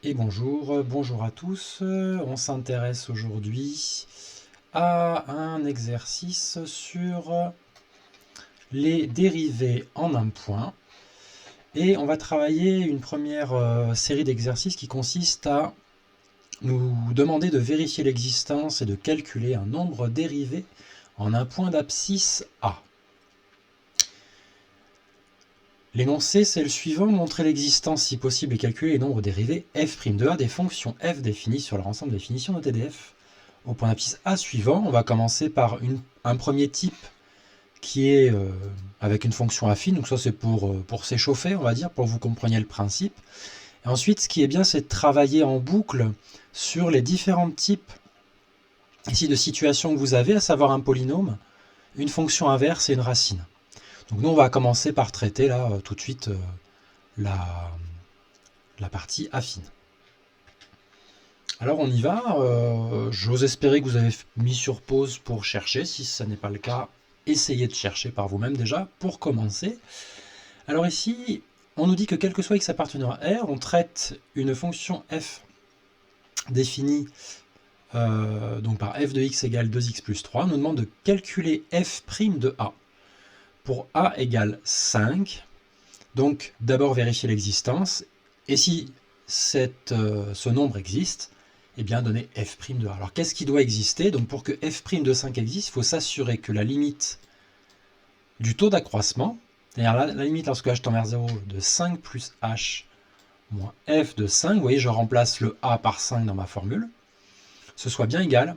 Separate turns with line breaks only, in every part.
Et bonjour à tous. On s'intéresse aujourd'hui à un exercice sur les dérivés en un point. Et on va travailler une première série d'exercices qui consiste à nous demander de vérifier l'existence et de calculer un nombre dérivé en un point d'abscisse A. L'énoncé, c'est le suivant: montrer l'existence, si possible, et calculer les nombres dérivés f' de A des fonctions f définies sur leur ensemble de définitions de TDF. Au point d'abscisse A suivant, on va commencer par un premier type qui est avec une fonction affine, donc ça c'est pour s'échauffer, on va dire, pour que vous compreniez le principe. Et ensuite, ce qui est bien, c'est de travailler en boucle sur les différents types ici de situations que vous avez, à savoir un polynôme, une fonction inverse et une racine. Donc nous, on va commencer par traiter là tout de suite la partie affine. Alors on y va. J'ose espérer que vous avez mis sur pause pour chercher. Si ce n'est pas le cas, essayez de chercher par vous-même déjà pour commencer. Alors ici, on nous dit que quel que soit x appartenant à R, on traite une fonction f définie donc par f de x égale 2x plus 3. On nous demande de calculer f' de A. Pour A égale 5, donc d'abord vérifier l'existence, et si ce nombre existe, eh bien donner f' de A. Alors qu'est-ce qui doit exister? Donc pour que f' de 5 existe, il faut s'assurer que la limite du taux d'accroissement, c'est-à-dire la limite lorsque h tend vers 0 de 5 plus h moins f de 5, vous voyez, je remplace le A par 5 dans ma formule, ce soit bien égal,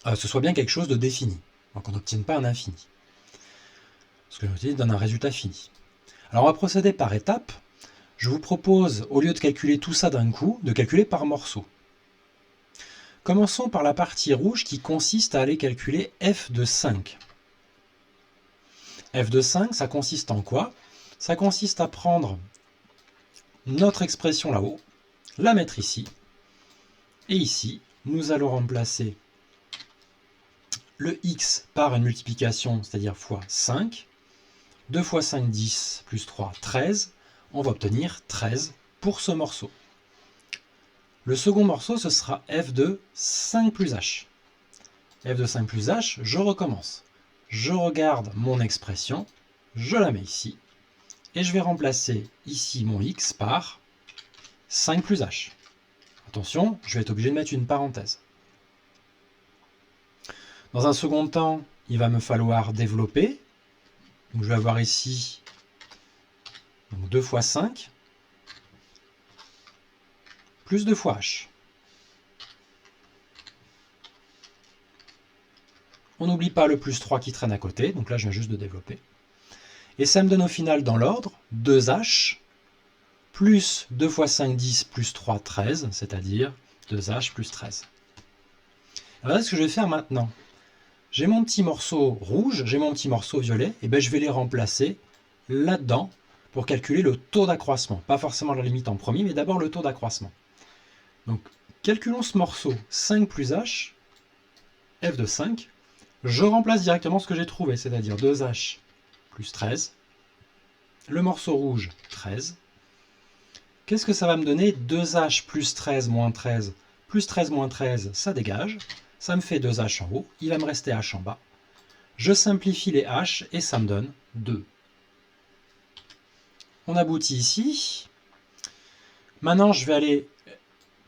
ce soit bien quelque chose de défini, donc on n'obtienne pas un infini. Ce que je donne un résultat fini. Alors on va procéder par étapes. Je vous propose, au lieu de calculer tout ça d'un coup, de calculer par morceaux. Commençons par la partie rouge qui consiste à aller calculer f de 5. F de 5, ça consiste en quoi? Ça consiste à prendre notre expression là-haut, la mettre ici, et ici, nous allons remplacer le x par une multiplication, c'est-à-dire fois 5. 2 fois 5, 10, plus 3, 13. On va obtenir 13 pour ce morceau. Le second morceau, ce sera f de 5 plus h. F de 5 plus h, je recommence. Je regarde mon expression, je la mets ici, et je vais remplacer ici mon x par 5 plus h. Attention, je vais être obligé de mettre une parenthèse. Dans un second temps, il va me falloir développer. Donc je vais avoir ici donc 2 fois 5 plus 2 fois h. On n'oublie pas le plus 3 qui traîne à côté, donc là je viens juste de développer. Et ça me donne au final dans l'ordre 2h plus 2 fois 5, 10 plus 3, 13, c'est-à-dire 2h plus 13. Alors là, ce que je vais faire maintenant, j'ai mon petit morceau rouge, j'ai mon petit morceau violet, et bien je vais les remplacer là-dedans pour calculer le taux d'accroissement. Pas forcément la limite en premier, mais d'abord le taux d'accroissement. Donc, calculons ce morceau 5 plus h, f de 5. Je remplace directement ce que j'ai trouvé, c'est-à-dire 2h plus 13. Le morceau rouge, 13. Qu'est-ce que ça va me donner? 2h plus 13 moins 13. Plus 13 moins 13, ça dégage. Ça me fait 2h en haut. Il va me rester h en bas. Je simplifie les h et ça me donne 2. On aboutit ici. Maintenant, je vais aller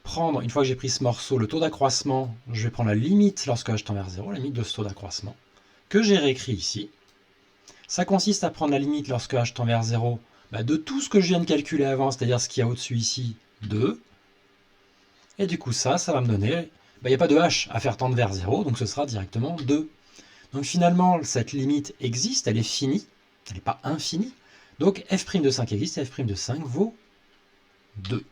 prendre, une fois que j'ai pris ce morceau, le taux d'accroissement. Je vais prendre la limite lorsque h tend vers 0, la limite de ce taux d'accroissement, que j'ai réécrit ici. Ça consiste à prendre la limite lorsque h tend vers 0 de tout ce que je viens de calculer avant, c'est-à-dire ce qu'il y a au-dessus ici, 2. Et du coup, ça va me donner, il n'y a pas de h à faire tendre vers 0, donc ce sera directement 2. Donc finalement, cette limite existe, elle est finie, elle n'est pas infinie. Donc f' de 5 existe et f' de 5 vaut 2.